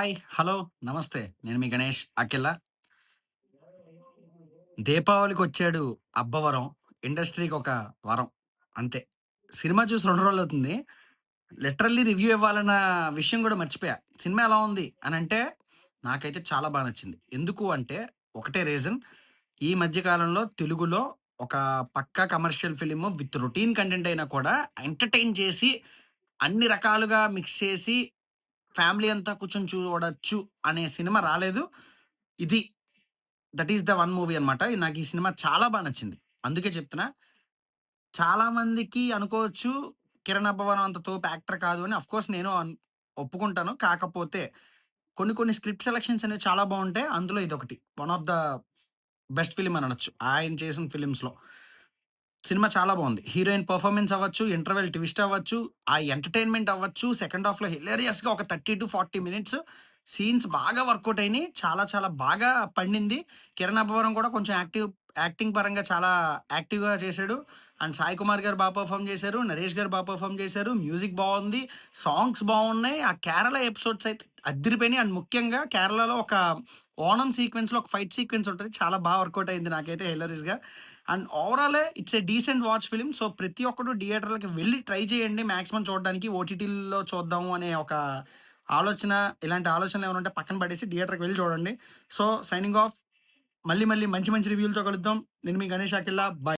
Hi. Hello. నమస్తే. నేను మీ గణేష్ అఖిల. దీపావళికొచ్చాడు 'అబ్బవరం'. ఇండస్ట్రీకొక వరం. అంతే. సినిమా చూసి 2 రోజులవుతుంది. లిటరల్లీ రివ్యూ ఇవ్వాలన్న విషయం గూడా మర్చిపోయా. సినిమా ఎలా ఉంది అనంటే, నాకైతే చాలా బా నచ్చింది. ఎందుకు అంటే, ఒకటే రీజన్. ఈ మధ్య కాలంలో తెలుగులో ఒక పక్కా commercial film with routine content అయినా కూడా ఎంటర్‌టైన్ చేసి, అన్ని రకాలుగా మిక్స్ చేసి, ఫ్యామిలీ అంతా కూర్చొని చూడొచ్చు అనే సినిమా రాలేదు. ఇది that is the one movie అనమాట. నాకు ఈ సినిమా చాలా బా నచ్చింది. అందుకే చెప్తున్నా. చాలా మందికి అనుకోవచ్చు 'కిరణ్ అబ్బవరం' అంత తోపు యాక్టర్ కాదు అని. ఆఫ్‌కోర్స్ నేను ఒప్పుకుంటాను. కాకపోతే కొన్ని కొన్ని స్క్రిప్ట్ సెలక్షన్స్ అనేవి చాలా బావుంటాయి. అందులో ఇదొకటి. One of the best film అని అనొచ్చు. ఆయన చేసిన ఫిల్మ్స్‌లో. సినిమా చాలా బావుంది. హీరోయిన్ పెర్ఫార్మన్స్ అవ్వచ్చు, ఇంటర్వెల్ ట్విస్ట్ అవ్వచ్చు, ఆ ఎంటర్‌టైన్‌మెంట్ అవ్వచ్చు, సెకండ్ హాఫ్‌లో హిలేరియస్‌గా ఒక 30-40 మినిట్స్ సీన్స్ బాగా వర్కౌట్ అయినియి. చాలా చాలా బాగా పండింది. కిరణ్ అబ్బవరం కూడా కొంచెం యాక్టింగ్ పరంగా చాలా యాక్టివ్‌గా చేశాడు. అండ్ సాయి కుమార్ గారు పెర్ఫార్మ్ చేశారు. నరేష్ గారు పెర్ఫార్మ్ చేశారు. మ్యూజిక్ బావుంది. సాంగ్స్ బావున్నాయి. ఆ కేరళ ఎపిసోడ్స్ అయితే అద్దిరిపోయినాయి. అండ్ ముఖ్యంగా కేరళలో ఒక ఓణం సీక్వెన్స్‌లో ఒక ఫైట్ సీక్వెన్స్ ఉంటది. చాలా వర్కౌట్ అయింది నాకైతే హిలేరియస్‌గా. అండ్ ఓవరాలే it's a decent watch film. So, ప్రతి ఒక్కడు థియేటర్‌లకి వెళ్లి ట్రై చేయండి మాక్సిమం చూడడానికి. ఓటీటీల్లో చూద్దాము అనే ఒక ఆలోచన, ఇలాంటి ఆలోచనలు ఏమైనా ఉంటే పక్కన పడేసి థియేటర్‌కి వెళ్లి చూడండి. So, signing off. మళ్ళీ మళ్ళీ మంచి మంచి రివ్యూలతో కలుద్దాం. నేను మీ గణేష్ అఖిల. బై.